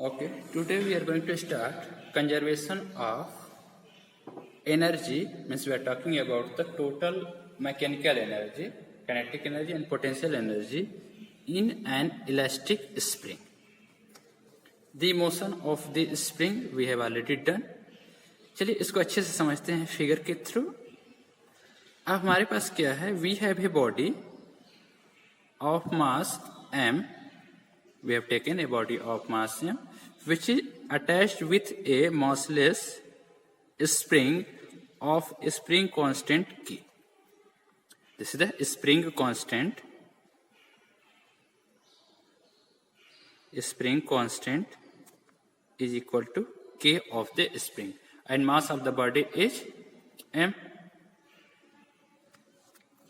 Okay, today we are going to start conservation of energy. Means we are talking about the total mechanical energy, kinetic energy and potential energy in an elastic spring. The motion of the spring we have already done. चलिए इसको अच्छे से समझते हैं figure के through. अब हमारे पास क्या है, we have a body of mass m. We have taken a body of mass m which is attached with a massless spring of spring constant k. This is the spring constant. Spring constant is equal to k of the spring and mass of the body is m.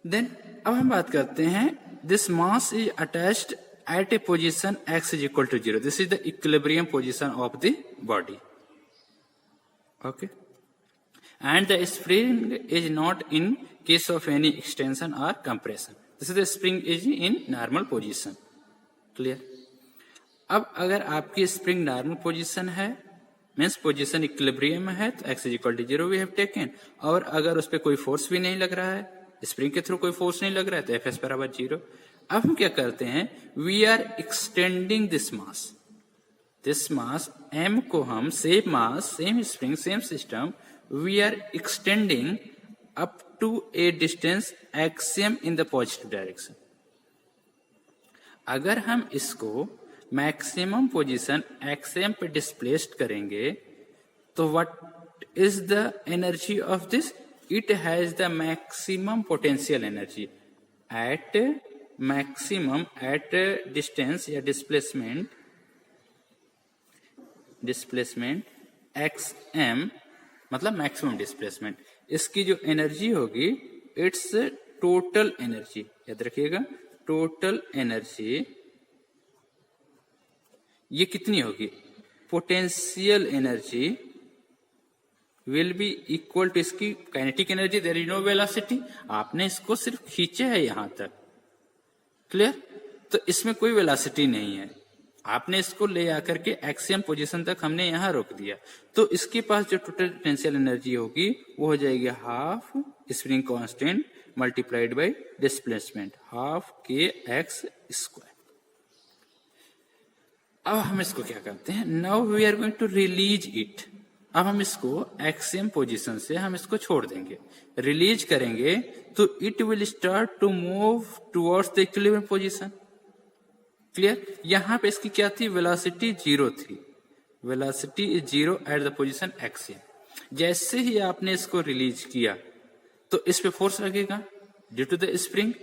Then अब हम बात करते हैं, this mass is attached at a position x is equal to 0. This is the equilibrium position of the body. Okay. And the spring is not in case of any extension or compression. This is the spring is in normal position. Clear? अब अगर आपकी spring normal position है, means position equilibrium है, तो x is equal to 0 we have taken. और अगर उस पर कोई फोर्स भी नहीं लग रहा है, स्प्रिंग के थ्रू कोई फोर्स नहीं लग रहा है, तो Fs बराबर 0. अब हम क्या करते हैं, we are extending this mass m को हम same mass, same spring, same system, we are extending up to a distance xm in the positive direction. अगर हम इसको मैक्सिमम पोजीशन xm पे डिस्प्लेस्ड करेंगे तो what is the energy of this? It has the maximum potential energy at maximum at distance या displacement xm, मतलब maximum displacement. इसकी जो एनर्जी होगी, इट्स टोटल एनर्जी, याद रखिएगा, टोटल एनर्जी ये कितनी होगी? Potential energy will be equal to इसकी kinetic energy. There is no velocity, आपने इसको सिर्फ खींचे है यहां तक. क्लियर? तो इसमें कोई वेलोसिटी नहीं है, आपने इसको ले आकर के एक्सियम पोजीशन तक हमने यहां रोक दिया. तो इसके पास जो टोटल पोटेंशियल एनर्जी होगी वो हो जाएगी half spring constant multiplied by displacement, half के एक्स स्क्वायर. अब हम इसको क्या करते हैं, now we are going to release it. अब हम इसको एक्सियम पोजीशन से हम इसको छोड़ देंगे, रिलीज करेंगे तो it will start to move towards the equilibrium position. Clear? यहां पे इसकी क्या थी, वेलोसिटी 0 थी. Velocity is 0 at the position एक्सियम. जैसे ही आपने इसको रिलीज किया तो इस पे फोर्स लगेगा due to the spring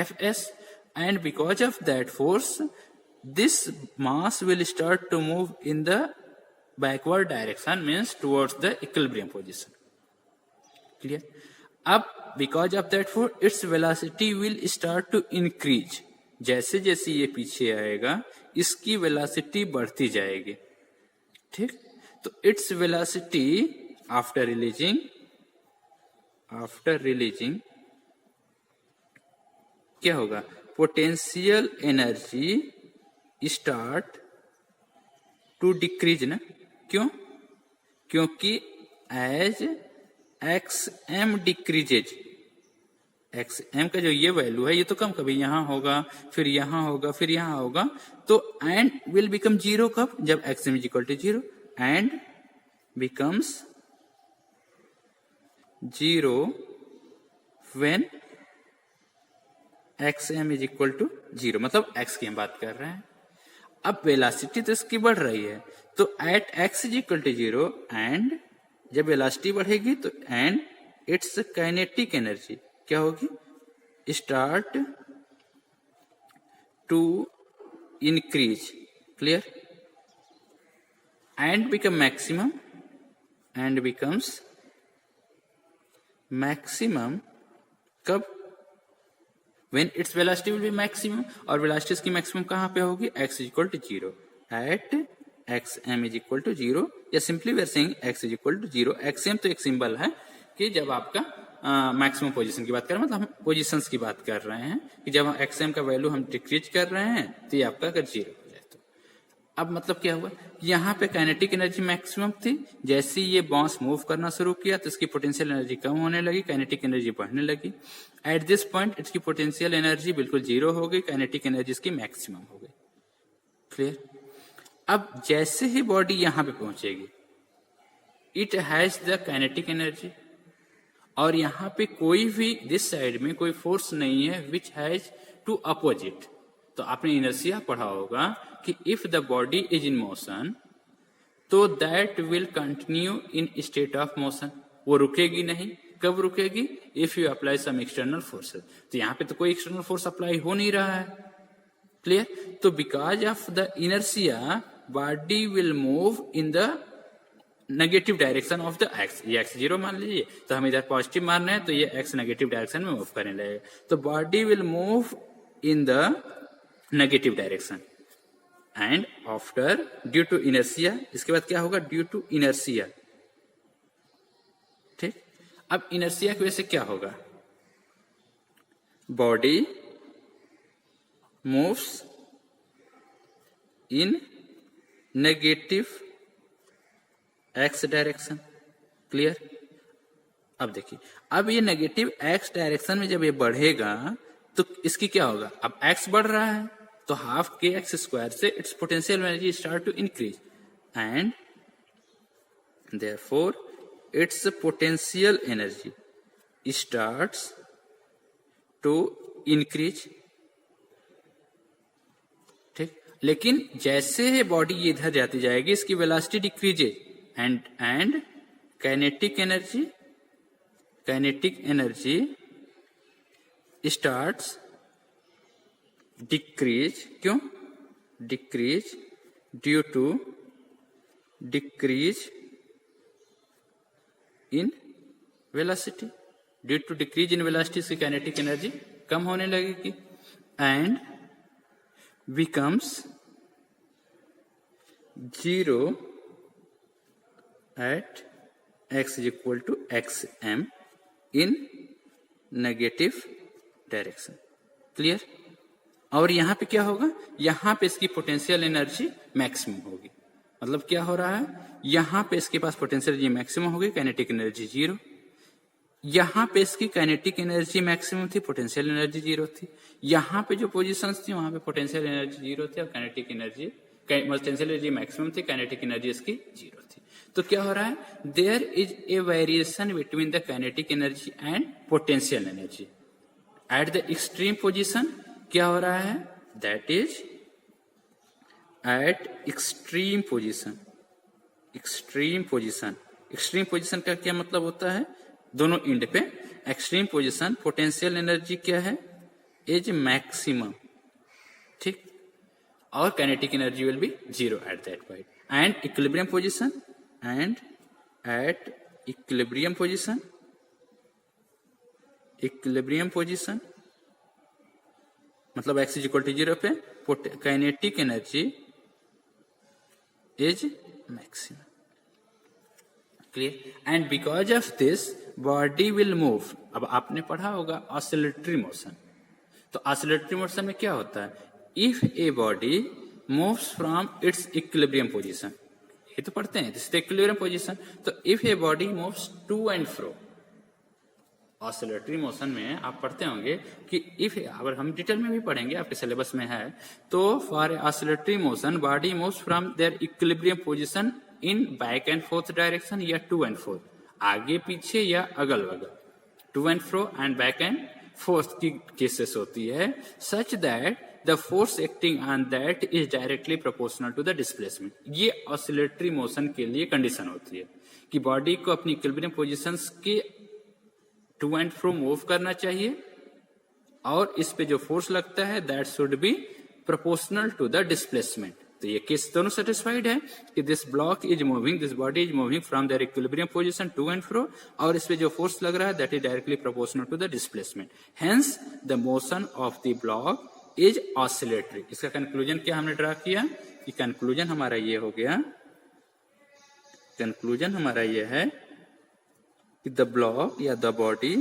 Fs, and because of that force this mass will start to move in the backward direction, means towards the equilibrium position. Clear? अब because of that force, its velocity will start to increase. जैसे जैसे ये पीछे आएगा इसकी velocity बढ़ती जाएगी. ठीक? तो its velocity after releasing क्या होगा, potential energy start to decrease ना. क्यों? क्योंकि एज xm डिक्रीजेज, xm का जो ये वैल्यू है ये तो कम, कभी यहां होगा, फिर यहां होगा, फिर यहां होगा, तो एंड विल बिकम 0 कब? जब xm is equal to 0. And becomes 0 when xm is equal to 0, मतलब x की हम बात कर रहे हैं. अब वेलोसिटी तो इसकी बढ़ रही है, तो at x is equal to 0, and जब वेलोसिटी बढ़ेगी तो एंड इट्स काइनेटिक एनर्जी क्या होगी, start to increase. Clear? And become maximum, and becomes maximum कब? When its velocity will be maximum, और वेलोसिटी इसकी मैक्सिमम कहां पे होगी, x is equal to 0 at xm is equal to 0, या simply we are saying x is equal to 0. xm तो एक symbol है कि जब आपका मैक्सिमम पोजीशन की बात कर रहे हैं, मतलब हम पोजीशंस की बात कर रहे हैं कि जब xm का वैल्यू हम डिक्रीज कर रहे हैं तो ये आपका अगर 0 हो जाए तो. अब मतलब क्या हुआ, यहाँ पे काइनेटिक एनर्जी मैक्सिमम थी, जैसे ही ये बांस मूव करना शुरू किया तो इसकी पोटेंशियल एनर्जी कम होने लगी, काइनेटिक एनर्जी बढ़ने लगी। एट दिस पॉइंट इसकी पोटेंशियल एनर्जी बिल्कुल जीरो हो गई, काइनेटिक एनर्जी इसकी मैक्सिमम हो गई। क्लियर? अब जैसे ही बॉडी यहां पे पहुंचेगी, it has the kinetic energy, और यहां पे कोई भी दिस साइड में कोई फोर्स नहीं है विच हैज टू अपोजिट। तो आपने इनर्शिया पढ़ा होगा कि if the body is in motion तो that will continue in state of motion, वो रुकेगी नहीं। कब रुकेगी? If you apply some external forces. तो यहां पे तो कोई एक्सटर्नल फोर्स अप्लाई हो नहीं रहा है। क्लियर? तो because of the inertia body will move in the negative direction of the x. ये एक्स जीरो मान लीजिए, तो हम इधर पॉजिटिव मान रहे हैं, तो ये एक्स नेगेटिव डायरेक्शन में मूव करने लगेगा। तो body will move in the negative direction and after due to inertia, इसके बाद क्या होगा? Due to inertia. ठीक, अब इनर्शिया की वजह से क्या होगा? Body moves in negative X direction. Clear? अब देखिए, अब ये नेगेटिव एक्स डायरेक्शन में जब ये बढ़ेगा तो इसकी क्या होगा? अब एक्स बढ़ रहा है तो हाफ के एक्स स्क्वायर से its potential energy start to increase and therefore its potential energy starts to increase. ठीक, लेकिन जैसे बॉडी इधर जाती जाएगी इसकी velocity decreases and kinetic energy starts decrease. क्यों decrease? Due to decrease in velocity. Due to decrease in velocity से kinetic energy कम होने लगेगी and becomes zero at x is equal to xm in negative direction. Clear? और यहां पे क्या होगा? यहां पे इसकी पोटेंशियल एनर्जी मैक्सिमम होगी। मतलब क्या हो रहा है? यहां पे इसके पास पोटेंशियल एनर्जी मैक्सिमम होगी, काइनेटिक एनर्जी जीरो। यहां पे इसकी काइनेटिक एनर्जी मैक्सिमम थी, पोटेंशियल एनर्जी जीरो थी। यहां पे जो पोजीशंस थी वहां पे पोटेंशियल एनर्जी जीरो थी और kinetic energy, potential energy maximum थी, काइनेटिक एनर्जी इसकी जीरो थी। तो क्या हो रहा है? There is a variation between the kinetic energy and potential energy at the extreme position. क्या हो रहा है? That is at extreme position. Extreme position का क्या मतलब होता है? दोनों एंड पे एक्सट्रीम पोजीशन पोटेंशियल एनर्जी क्या है? Is maximum. ठीक, और kinetic energy will B zero at that point and equilibrium position and at equilibrium position मतलब x is equal to 0 पे kinetic energy is maximum. Clear? And because of this body will move. अब आपने पढ़ा होगा oscillatory motion. तो oscillatory motion में क्या होता है? If a body moves from its equilibrium position, ये तो पढ़ते हैं, this is the equilibrium position. तो if a body moves to and fro, oscillatory motion में आप पढ़ते होंगे कि इफ, अगर हम डिटेल में भी पढ़ेंगे, आपके सिलेबस में है, तो for oscillatory motion body moves from there equilibrium position in back and forth direction या टू एंड फोर्थ, आगे पीछे या अगल बगल, to and fro and back and forth की केसेस होती है, such that the force acting on that is directly proportional to the displacement। ये ऑसिलेटरी मोशन के लिए कंडीशन होती है कि बॉडी को अपनी इक्विलिब्रियम पोजीशंस के टू एंड फ्रो मूव करना चाहिए और इस पे जो फोर्स लगता है that should be proportional to the displacement. तो ये केस दोनों सेटिस्फाइड है कि this block is moving, this body is moving from there equilibrium position to and fro, और इस पे जो फोर्स लग रहा है that is directly proportional to the displacement. Hence the motion of the block is oscillatory. इसका conclusion क्या हमने ड्रा किया कि कंक्लूजन हमारा ये हो गया, कंक्लूजन हमारा ये है कि द ब्लॉक या the body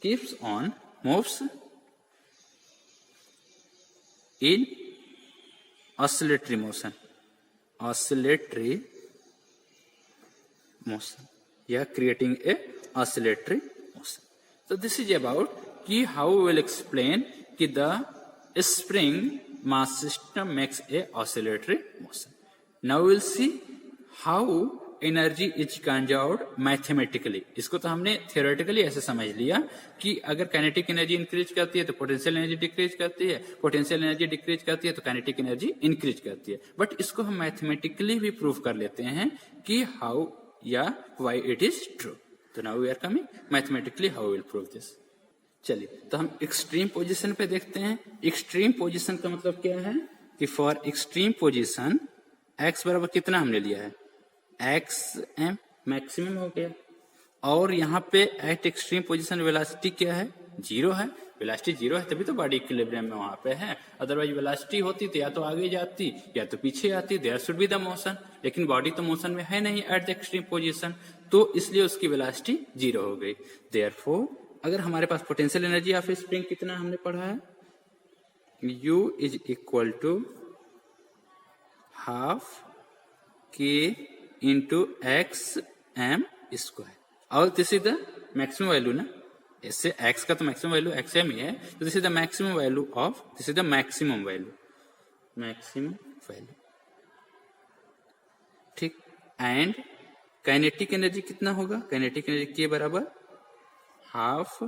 keeps on moves in oscillatory motion या creating a oscillatory motion. So this is about कि how we will explain कि the spring mass system makes a oscillatory motion. Now we will see how energy is conserved mathematically. इसको तो हमने theoretically ऐसे समझ लिया कि अगर काइनेटिक एनर्जी इंक्रीज करती है तो पोटेंशियल एनर्जी डिक्रीज करती है, पोटेंशियल एनर्जी डिक्रीज करती है तो काइनेटिक एनर्जी इंक्रीज करती है. बट इसको हम मैथमेटिकली भी प्रूव कर लेते हैं कि हाउ या व्हाई इट इज ट्रू. तो now we are coming mathematically how will prove this. चलिए तो हम एक्सट्रीम पोजीशन पे देखते हैं. एक्सट्रीम पोजीशन का मतलब क्या है कि फॉर एक्सट्रीम पोजीशन x बराबर कितना हमने लिया है, एक्स एम मैक्सिमम हो गया. और यहाँ पे एट एक्सट्रीम पोजीशन वेलोसिटी क्या है, जीरो है. वेलोसिटी जीरो है तभी तो बॉडी इक्विलिब्रियम में वहां पे है. अदरवाइज वेलोसिटी होती तो या तो आगे जाती या तो पीछे आती. There should be the motion. लेकिन बॉडी तो मोशन में है नहीं एट द एक्सट्रीम पोजीशन, तो इसलिए उसकी वेलोसिटी जीरो हो गई. देयरफॉर अगर हमारे पास पोटेंशियल एनर्जी ऑफ स्प्रिंग कितना हमने पढ़ा है, U is equal to half K into X M square. और this is the maximum value ना, इससे x का तो मैक्सिमम वैल्यू एक्स एम ही है. तो this is the maximum value of, this is the maximum value ठीक. एंड काइनेटिक एनर्जी कितना होगा, काइनेटिक एनर्जी के बराबर हाफ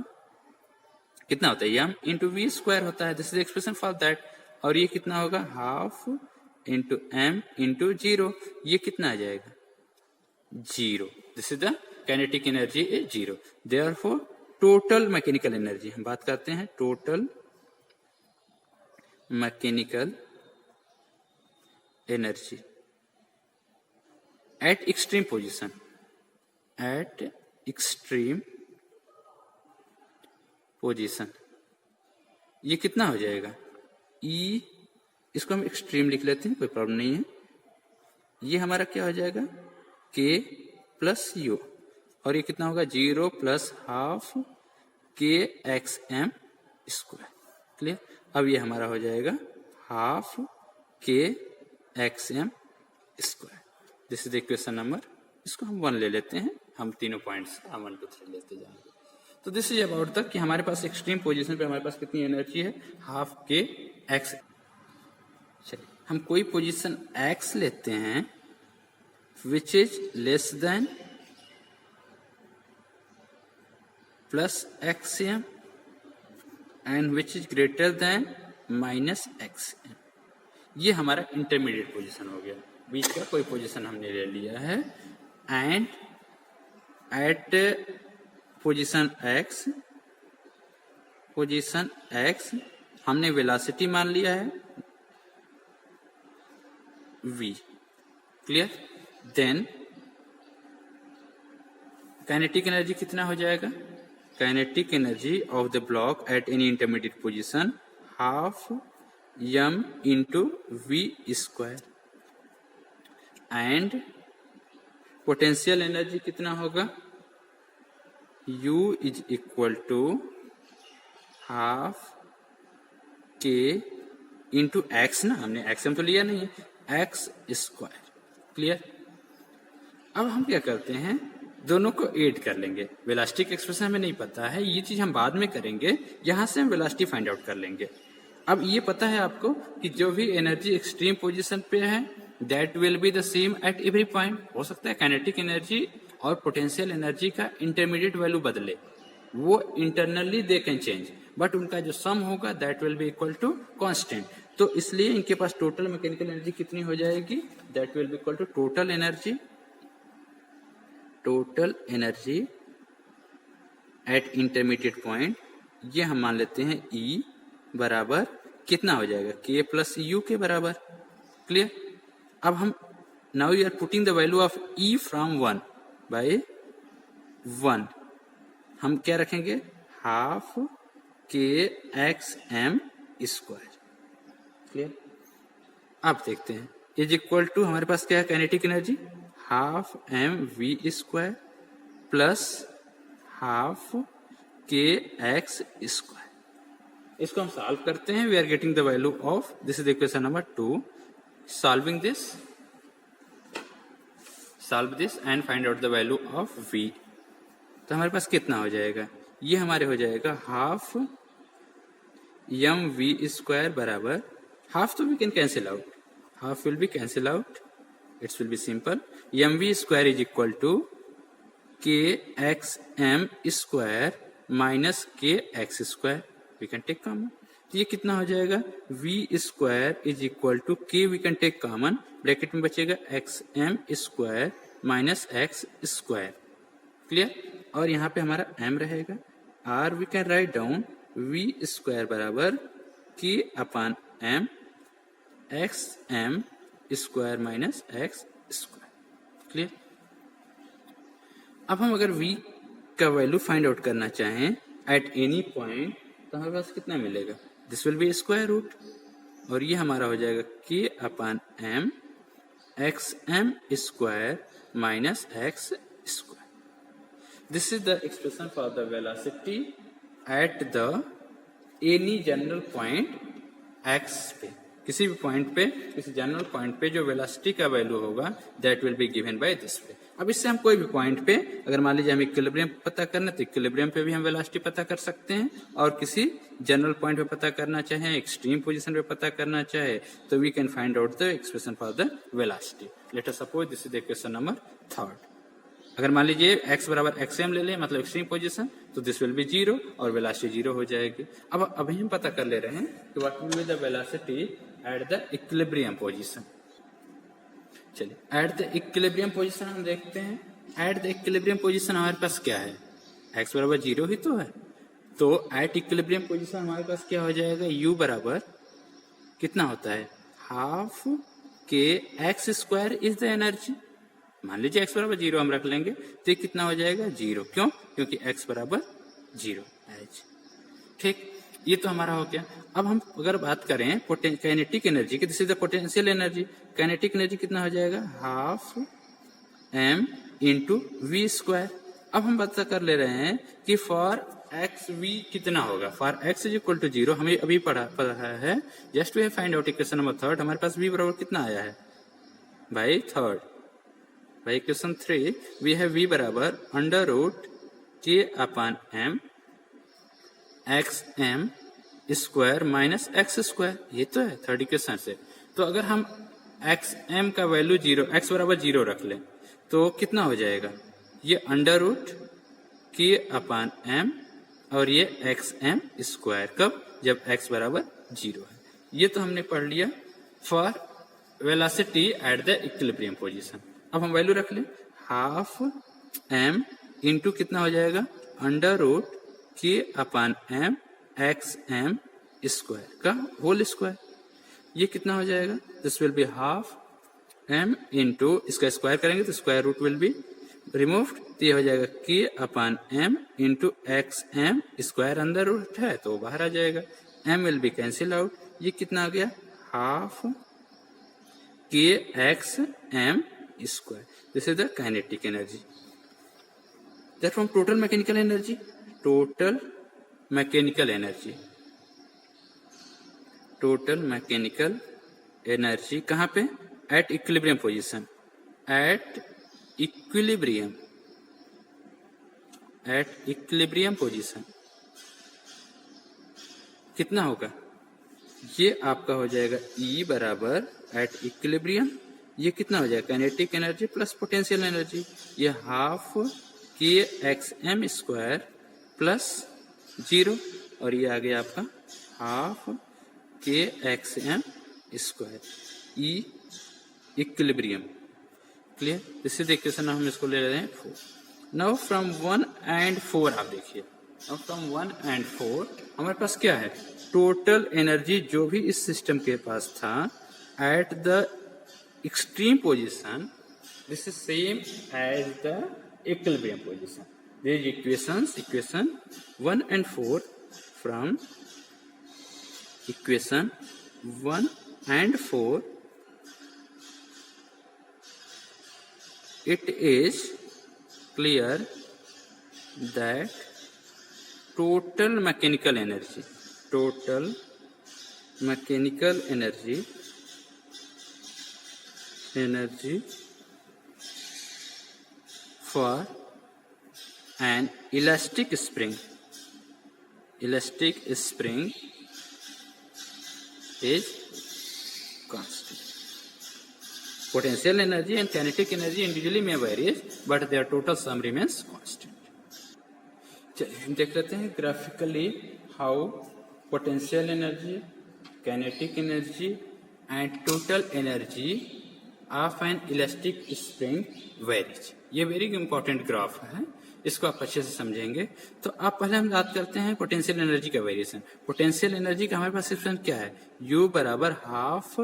कितना होता है, एम इंटू वी स्क्वायर होता है. This is expression for that. और ये कितना होगा, half into M into zero. ये कितना आ जाएगा, zero. This is the kinetic energy is zero. Therefore total mechanical energy, हम बात करते हैं total mechanical energy at extreme position, at extreme position ये कितना हो जाएगा, ई, इसको हम एक्सट्रीम लिख लेते हैं, कोई प्रॉब्लम नहीं है. ये हमारा क्या हो जाएगा, के प्लस यू. और ये कितना होगा, जीरो प्लस हाफ के एक्स एम स्क्वायर. क्लियर. अब ये हमारा हो जाएगा हाफ के x M square. This is equation number, इसको हम 1 ले लेते हैं. हम तीनों पॉइंट्स 1 2 3 लेते जाएंगे. तो दिस इज अबाउट तक कि हमारे पास एक्सट्रीम पोजीशन पे हमारे पास कितनी एनर्जी है, हाफ के एक्स. चलिए हम कोई पोजीशन एक्स लेते हैं which is less than plus X M and which is greater than minus X M. ये हमारा इंटरमीडिएट पोजीशन हो गया, बीच का कोई पोजीशन हमने ले लिया है. एंड एट पोजीशन एक्स हमने वेलोसिटी मान लिया है v. Clear. Then kinetic energy कितना हो जाएगा, kinetic energy of the block at any intermediate position half m into we square. And potential energy कितना होगा, U is equal to half K into X ना, हमने एक्स एम तो लिया नहीं है, एक्स स्क्वायर. क्लियर. अब हम क्या करते हैं, दोनों को ऐड कर लेंगे. वेलोसिटी का एक्सप्रेशन हमें नहीं पता है, ये चीज हम बाद में करेंगे. यहां से हम वेलोसिटी फाइंड आउट कर लेंगे. अब ये पता है आपको कि जो भी एनर्जी एक्सट्रीम पोजीशन पे है that will be the same at every point. हो सकता है काइनेटिक एनर्जी और पोटेंशियल एनर्जी का इंटरमीडिएट वैल्यू बदले, वो internally they can change, but उनका जो सम होगा that will be equal to constant. तो इसलिए इनके पास टोटल मैकेनिकल एनर्जी कितनी हो जाएगी, that will be equal to total energy at intermediate point. ये हम मान लेते हैं E बराबर कितना हो जाएगा, K प्लस यू के बराबर. क्लियर. अब हम now you are putting the value of E from 1 by 1. हम क्या रखेंगे, हाफ के एक्स एम स्क्वायर. क्लियर. अब देखते हैं इज इक्वल टू हमारे पास क्या है, kinetic energy half M V square plus half के एक्स स्क्वायर. इसको हम सॉल्व करते हैं. We are getting the value of, this is equation number 2. Solving this, solve this and find out the value of v. तो हमारे पास कितना हो जाएगा, ये हमारे हो जाएगा हाफ mv² बराबर, हाफ तो we can cancel out, half will be cancel out, it's will be simple. mv² is equal to kxm² minus kx², we can take common. तो ये कितना हो जाएगा, v² is equal to k, we can take common, bracket में बचेगा xm² minus x². Clear. और यहाँ पे हमारा m रहेगा, r we can write down v² बराबर k/m xm² minus x². Clear. अब हम अगर v का वैल्यू फाइंड आउट करना चाहें एट एनी पॉइंट, तो हमारे पास कितना मिलेगा, this will be square root, और ये हमारा हो जाएगा k/m xm² minus x². This is the expression for the velocity at the any general point x पे. किसी भी पॉइंट पे, किसी जनरल पॉइंट पे जो वेलोसिटी का वैल्यू होगा that will be given by this way. अब इससे हम कोई भी पॉइंट पे, अगर मान लीजिए हम इक्विलिब्रियम पता करना, तो इक्विलिब्रियम पे भी हम वेलोसिटी पता कर सकते हैं, और किसी जनरल पॉइंट पे पता करना चाहे, एक्सट्रीम पोजीशन पे पता करना चाहे, तो we can find out the expression for the velocity. Let us suppose this is the question number 3. अगर मान लीजिए x बराबर xm ले लें, मतलब एक्सट्रीम पोजीशन, तो दिस विल बी 0 और वेलोसिटी 0 हो जाएगी. अब अभी हम पता कर ले रहे हैं कि what will be the velocity at the equilibrium position. चलिए, एट द इक्विलिब्रियम पोजीशन हम देखते हैं. एट द इक्विलिब्रियम पोजीशन हमारे पास क्या है, x बराबर 0 ही तो है. तो एट इक्विलिब्रियम पोजीशन हमारे पास क्या हो जाएगा, u बराबर कितना होता है, half kx² is the energy. मान लीजिए x बराबर 0 हम रख लेंगे, तो ये कितना हो जाएगा, 0. क्यों, क्योंकि x बराबर 0. ठीक, ये तो हमारा हो गया. अब हम अगर बात करें काइनेटिक एनर्जी की, this is the potential energy. Kinetic energy कितना हो जाएगा, हाफ m इंटू v². अब हम पता कर ले रहे हैं कि फॉर एक्स v कितना होगा. For x is equal to 0 हमें अभी पढ़ा है. Just we find out equation number 3. हमारे पास v बराबर कितना आया है भाई, 3. भाई क्वेश्चन 3 वी हैव v बराबर under root k/m xm² minus x². ये तो है थर्ड इक्वेशन से. तो अगर हम xm का वैल्यू 0, x बराबर 0 रख लें, तो कितना हो जाएगा, ये अंडर रूट k/m और ये xm². कब, जब x बराबर 0 है. ये तो हमने पढ़ लिया for velocity at the equilibrium position. अब हम वैल्यू रख लें, हाफ m इंटू कितना हो जाएगा, अंडर रूट k/m xm² का होल स्क्वायर. ये कितना हो जाएगा, this will be half m into, इसका स्क्वायर करेंगे तो square root will be removed, तो ये हो जाएगा k/m इंटू xm². अंदर रूट है तो बाहर आ जाएगा, m will be cancel out. ये कितना आ गया, half kxm². This is the kinetic energy. That from total mechanical energy, total mechanical energy, total mechanical energy कहाँ पे, at equilibrium position, at equilibrium position कितना होगा, ये आपका हो जाएगा E बराबर एट इक्विलिब्रियम, ये कितना हो जाएगा, kinetic energy plus potential energy. ये हाफ kxm² प्लस 0, और ये आ गया आपका half kxm² E equilibrium. Clear. This is equation, हम इसको ले रहे हैं 4. नाउ फ्रॉम 1 and 4 आप देखिए, नाउ फ्रॉम 1 and 4 हमारे पास क्या है, टोटल एनर्जी जो भी इस सिस्टम के पास था at the extreme position, this is same as the equilibrium position. These equation 1 and 4, from equation 1 and 4 it is clear that total mechanical energy total mechanical energy for an elastic spring is constant. Potential energy and kinetic energy individually may vary, but their total sum remains constant. चलिए देख लेते हैं graphically how potential energy, kinetic energy and total energy of an elastic spring varies. ये very important graph है, इसको आप अच्छे से समझेंगे. तो आप पहले हम बात करते हैं पोटेंशियल एनर्जी का वेरिएशन. पोटेंशियल एनर्जी का हमारे पास एक्सप्रेशन क्या है? U बराबर हाफ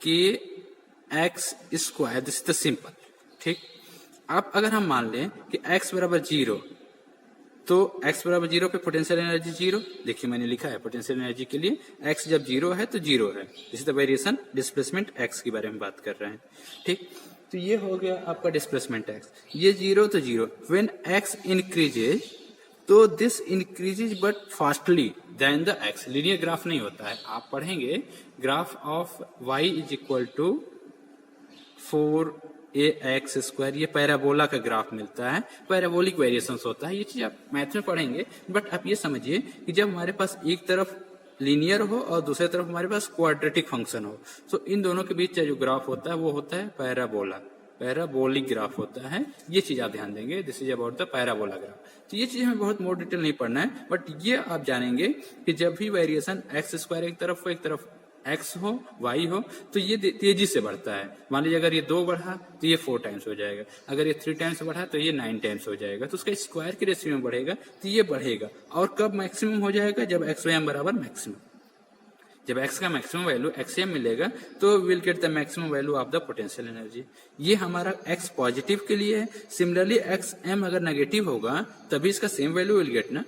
के X square. This is the simple. ठीक. अब अगर हम मान लें कि x बराबर 0, तो x बराबर 0 पे पोटेंशियल एनर्जी 0. देखिए मैंने लिखा है पोटेंशियल एनर्जी के लिए x जब 0 है तो 0 है. This is the variation displacement x के बारे में बात कर रहे हैं. ठीक. तो ये हो गया आपका डिस्प्लेसमेंट x. ये 0 तो 0. व्हेन x इंक्रीजेज, तो this increases but fastly then the x. Linear graph नहीं होता है. आप पढ़ेंगे graph of y is equal to 4ax square. ये पैराबोला का ग्राफ मिलता है, पैराबोलिक वेरिएशंस होता है. ये चीज आप मैथ में पढ़ेंगे. बट आप ये समझिए कि जब हमारे पास एक तरफ लीनियर हो और दूसरी तरफ हमारे पास क्वाड्रेटिक फंक्शन हो, तो इन दोनों के बीच जो ग्राफ होता है वो होता है पैराबोला. पैराबोलिक ग्राफ होता है. ये चीज आप ध्यान देंगे. This is about the parabola graph. तो ये चीज हमें बहुत मोर डिटेल नहीं पढ़ना है, बट ये आप जानेंगे कि जब भी वेरिएशन एक्स स्क्वायर एक तरफ हो, एक तरफ x हो, y हो, तो ये तेजी से बढ़ता है. मान लीजिए अगर ये 2 बढ़ा तो ये 4 टाइम्स हो जाएगा. अगर ये 3 टाइम्स बढ़ा तो ये 9 टाइम्स हो जाएगा. तो उसका स्क्वायर के रेशियो में बढ़ेगा तो ये बढ़ेगा. और कब मैक्सिमम हो जाएगा? जब x m बराबर मैक्सिमम. जब x का मैक्सिमम वैल्यू xm मिलेगा तो will get the maximum value of the potential energy. ये हमारा x पॉजिटिव के लिए है. सिमिलरली xm अगर नेगेटिव होगा तभी इसका सेम वैल्यू विल गेट ना,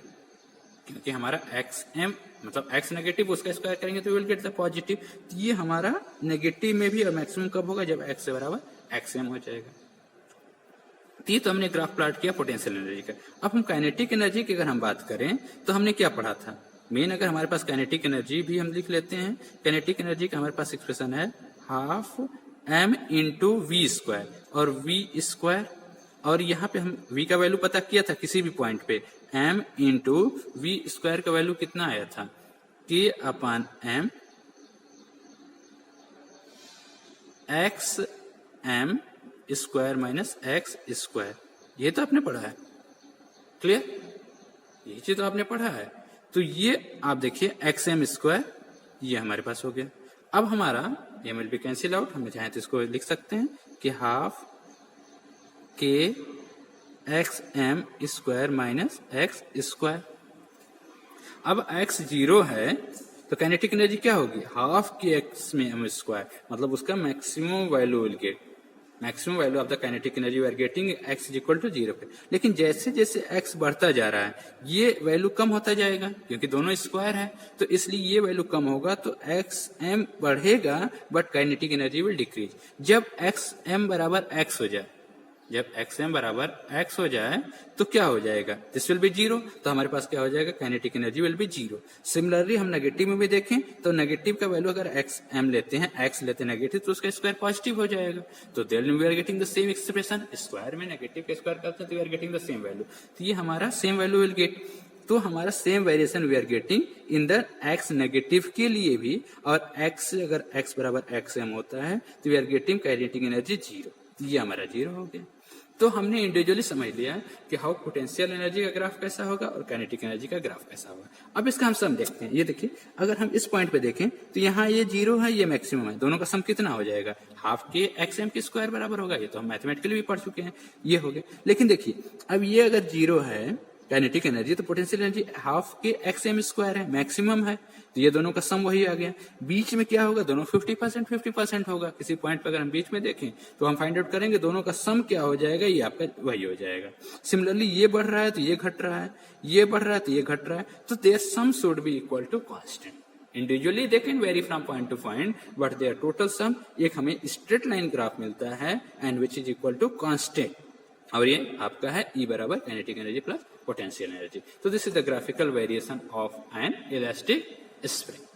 क्योंकि हमारा xm मतलब x नेगेटिव, उसका स्क्वायर करेंगे तो विल गेट द पॉजिटिव. तो ये हमारा नेगेटिव में भी और मैक्सिमम कब होगा? जब x से बराबर xm हो जाएगा. तो ये तो हमने ग्राफ प्लॉट किया पोटेंशियल एनर्जी का. अब हम काइनेटिक एनर्जी की अगर हम बात करें तो हमने क्या पढ़ा था? मेन अगर हमारे पास काइनेटिक एनर्जी भी हम लिख लेते हैं. काइनेटिक एनर्जी का हमारे पास एक्सप्रेशन है half m into we square और वी स्क्वायर. और यहाँ पे हम v का वैल्यू पता किया था किसी भी पॉइंट पे. m इंटू वी स्क्वायर का वैल्यू कितना आया था? k अपान m x m square minus x square. ये तो आपने पढ़ा है. क्लियर? ये चीज तो आपने पढ़ा है. तो ये आप देखिए एक्स एम स्क्वायर ये हमारे पास हो गया. अब हमारा ये विल बी कैंसिल आउट. हम चाहें तो इसको लिख सकते हैं कि हाफ के x M square minus x square. अब x 0 है तो काइनेटिक एनर्जी क्या होगी? हाफ के एक्स में एम स्क्वायर, मतलब उसका maximum value will get. Maximum value of the kinetic energy we are getting x is equal to 0 पे. लेकिन जैसे जैसे x बढ़ता जा रहा है ये वैल्यू कम होता जाएगा, क्योंकि दोनों स्क्वायर है. तो इसलिए ये वैल्यू कम होगा तो एक्स एम बढ़ेगा but kinetic energy will decrease. जब एक्स एम बराबर एक्स हो जाए, जब एक्स एम बराबर एक्स हो जाए तो क्या हो जाएगा? This will B 0. तो हमारे पास क्या हो जाएगा? Kinetic energy will B 0. Similarly हम नेगेटिव में भी देखें तो नेगेटिव का वैल्यू अगर एक्स एम लेते हैं, एक्स लेते हैं नेगेटिव, तो उसका स्क्वायर पॉजिटिव हो जाएगा. तो then we are getting the same expression. Square में नेगेटिव का स्क्वायर करते हैं तो we are getting the same value. तो ये हमारा सेम वैल्यू विल गेट. तो हमारा same variation we are getting in the x negative के लिए भी. और एक्स अगर एक्स बराबर एक्स एम होता है तो we are getting kinetic energy 0. तो ये हमारा 0 हो गया. तो हमने इंडिविजुअली समझ लिया कि हाउ पोटेंशियल एनर्जी का ग्राफ कैसा होगा और काइनेटिक एनर्जी का ग्राफ कैसा होगा. अब इसका हम सम देखते हैं. ये देखिए अगर हम इस पॉइंट पे देखें तो यहाँ ये 0 है, ये मैक्सिमम है. दोनों का सम कितना हो जाएगा? हाफ के एक्स एम के स्क्वायर बराबर होगा. ये तो हम मैथमेटिकली भी पढ़ चुके हैं. ये हो गया. लेकिन देखिए अब ये अगर 0 है काइनेटिक एनर्जी तो पोटेंशियल एनर्जी हाफ के एक्स एम स्क्वायर है, मैक्सिमम है. तो ये दोनों का सम वही आ गया. बीच में क्या होगा? दोनों 50% होगा. किसी पॉइंट पर अगर हम बीच में देखें तो हम फाइंड आउट करेंगे दोनों का सम क्या हो जाएगा. ये आपका वही हो जाएगा. सिमिलरली ये बढ़ रहा है तो ये घट रहा है, ये बढ़ रहा है तो ये घट रहा है. तो their sum should be equal to constant. Individually they can vary from point to point but their total sum एक हमें स्ट्रेट लाइन ग्राफ मिलता है and which is equal to constant. और ये आपका है E बराबर kinetic energy plus potential energy. तो this is the graphical variation of an elastic spring.